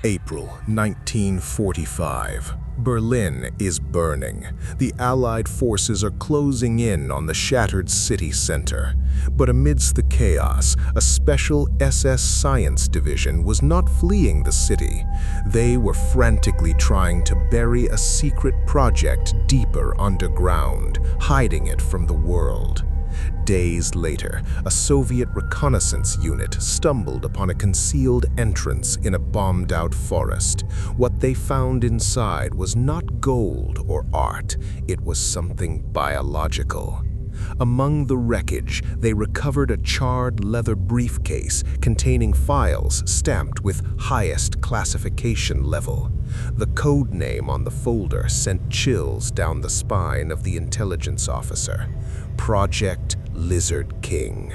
April 1945. Berlin is burning. The Allied forces are closing in on the shattered city center. But amidst the chaos, a special SS science division was not fleeing the city. They were frantically trying to bury a secret project deeper underground, hiding it from the world. Days later, a Soviet reconnaissance unit stumbled upon a concealed entrance in a bombed-out forest. What they found inside was not gold or art, it was something biological. Among the wreckage, they recovered a charred leather briefcase containing files stamped with highest classification level. The code name on the folder sent chills down the spine of the intelligence officer. Projekt Lizard King.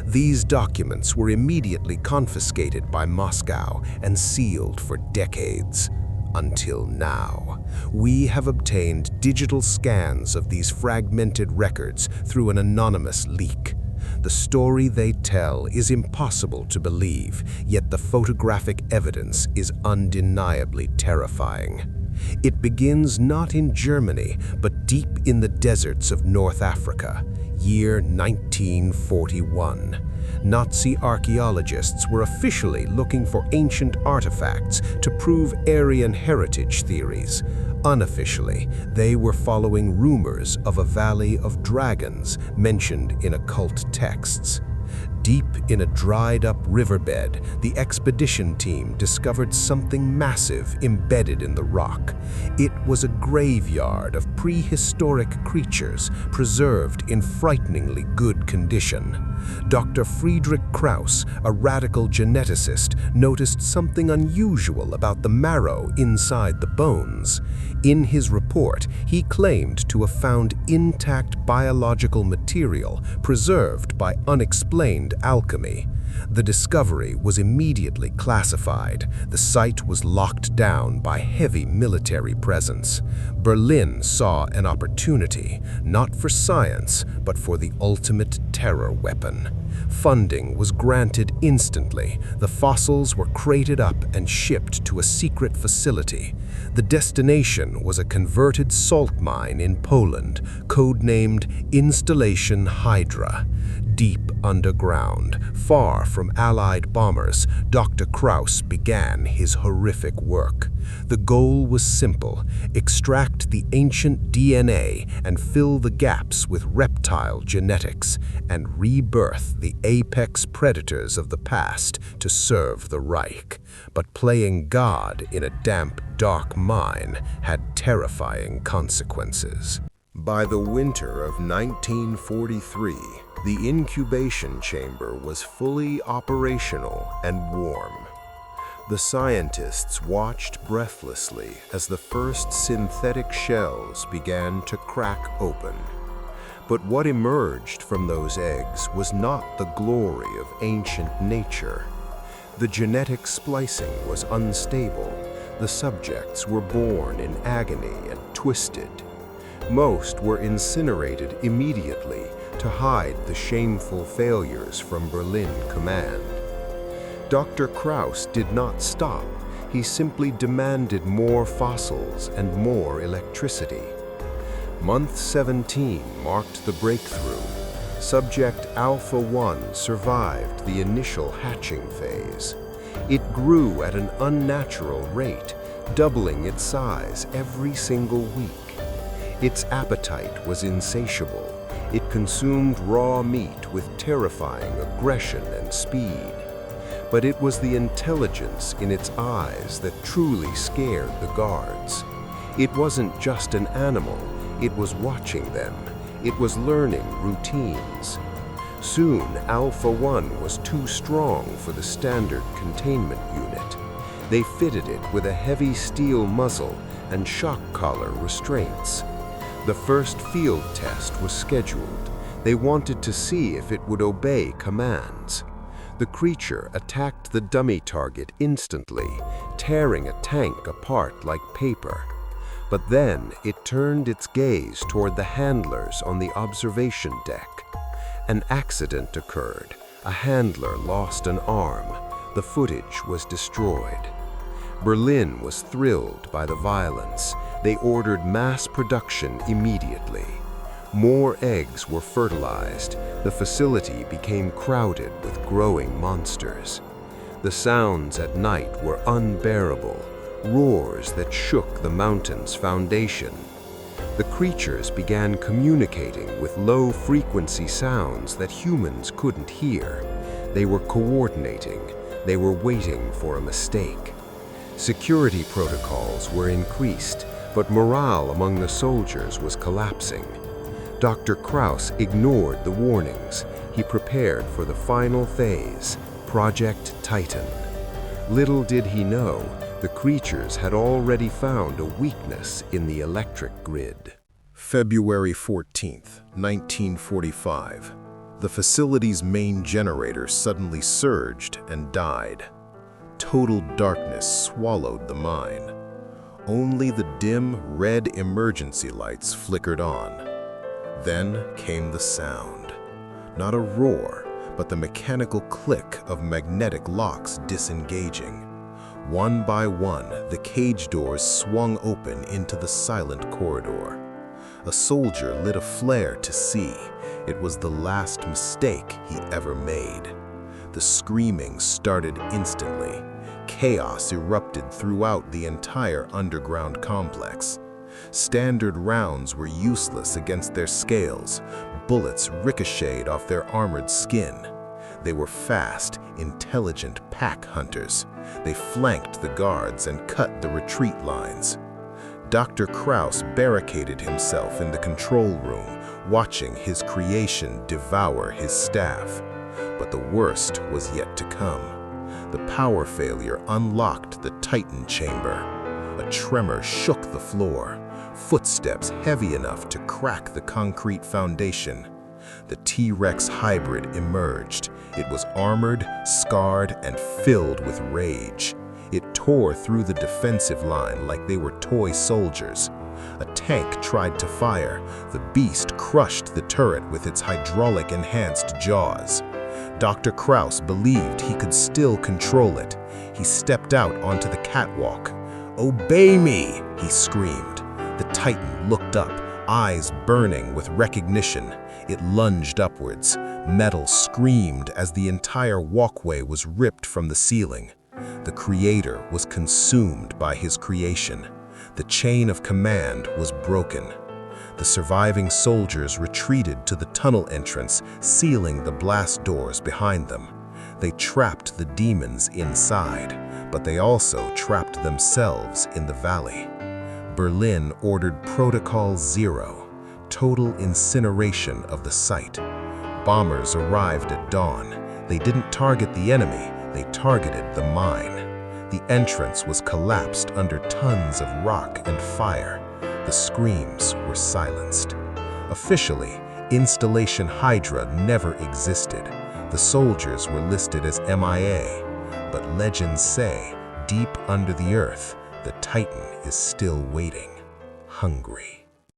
These documents were immediately confiscated by Moscow and sealed for decades. Until now, we have obtained digital scans of these fragmented records through an anonymous leak. The story they tell is impossible to believe, yet the photographic evidence is undeniably terrifying. It begins not in Germany, but deep in the deserts of North Africa, year 1941. Nazi archaeologists were officially looking for ancient artifacts to prove Aryan heritage theories. Unofficially, they were following rumors of a valley of dragons mentioned in occult texts. Deep in a dried-up riverbed, the expedition team discovered something massive embedded in the rock. It was a graveyard of prehistoric creatures preserved in frighteningly good condition. Dr. Friedrich Krauss, a radical geneticist, noticed something unusual about the marrow inside the bones. In his report, he claimed to have found intact biological material preserved by unexplained alchemy. The discovery was immediately classified. The site was locked down by heavy military presence. Berlin saw an opportunity, not for science, but for the ultimate terror weapon. Funding was granted instantly. The fossils were crated up and shipped to a secret facility. The destination was a converted salt mine in Poland, codenamed Installation Hydra. Deep underground, far from Allied bombers, Dr. Krauss began his horrific work. The goal was simple: extract the ancient DNA and fill the gaps with reptile genetics, and rebirth the apex predators of the past to serve the Reich. But playing God in a damp, dark mine had terrifying consequences. By the winter of 1943, the incubation chamber was fully operational and warm. The scientists watched breathlessly as the first synthetic shells began to crack open. But what emerged from those eggs was not the glory of ancient nature. The genetic splicing was unstable. The subjects were born in agony and twisted. Most were incinerated immediately to hide the shameful failures from Berlin command. Dr. Krauss did not stop. He simply demanded more fossils and more electricity. Month 17 marked the breakthrough. Subject Alpha 1 survived the initial hatching phase. It grew at an unnatural rate, doubling its size every single week. Its appetite was insatiable. It consumed raw meat with terrifying aggression and speed. But it was the intelligence in its eyes that truly scared the guards. It wasn't just an animal, it was watching them. It was learning routines. Soon, Alpha 1 was too strong for the standard containment unit. They fitted it with a heavy steel muzzle and shock collar restraints. The first field test was scheduled. They wanted to see if it would obey commands. The creature attacked the dummy target instantly, tearing a tank apart like paper. But then it turned its gaze toward the handlers on the observation deck. An accident occurred. A handler lost an arm. The footage was destroyed. Berlin was thrilled by the violence. They ordered mass production immediately. More eggs were fertilized. The facility became crowded with growing monsters. The sounds at night were unbearable, roars that shook the mountain's foundation. The creatures began communicating with low-frequency sounds that humans couldn't hear. They were coordinating. They were waiting for a mistake. Security protocols were increased, but morale among the soldiers was collapsing. Dr. Kraus ignored the warnings. He prepared for the final phase, Projekt Titan. Little did he know, the creatures had already found a weakness in the electric grid. February 14th, 1945. The facility's main generator suddenly surged and died. Total darkness swallowed the mine. Only the dim red emergency lights flickered on. Then came the sound. Not a roar, but the mechanical click of magnetic locks disengaging. One by one, the cage doors swung open into the silent corridor. A soldier lit a flare to see. It was the last mistake he ever made. The screaming started instantly. Chaos erupted throughout the entire underground complex. Standard rounds were useless against their scales. Bullets ricocheted off their armored skin. They were fast, intelligent pack hunters. They flanked the guards and cut the retreat lines. Dr. Kraus barricaded himself in the control room, watching his creation devour his staff. But the worst was yet to come. The power failure unlocked the Titan chamber. A tremor shook the floor. Footsteps heavy enough to crack the concrete foundation. The T-Rex hybrid emerged. It was armored, scarred, and filled with rage. It tore through the defensive line like they were toy soldiers. A tank tried to fire. The beast crushed the turret with its hydraulic-enhanced jaws. Dr. Kraus believed he could still control it. He stepped out onto the catwalk. "Obey me!" he screamed. The Titan looked up, eyes burning with recognition. It lunged upwards. Metal screamed as the entire walkway was ripped from the ceiling. The Creator was consumed by his creation. The chain of command was broken. The surviving soldiers retreated to the tunnel entrance, sealing the blast doors behind them. They trapped the demons inside, but they also trapped themselves in the valley. Berlin ordered Protocol Zero, total incineration of the site. Bombers arrived at dawn. They didn't target the enemy, they targeted the mine. The entrance was collapsed under tons of rock and fire. The screams were silenced. Officially, Installation Hydra never existed. The soldiers were listed as MIA, but legends say, deep under the earth, the Titan is still waiting, hungry.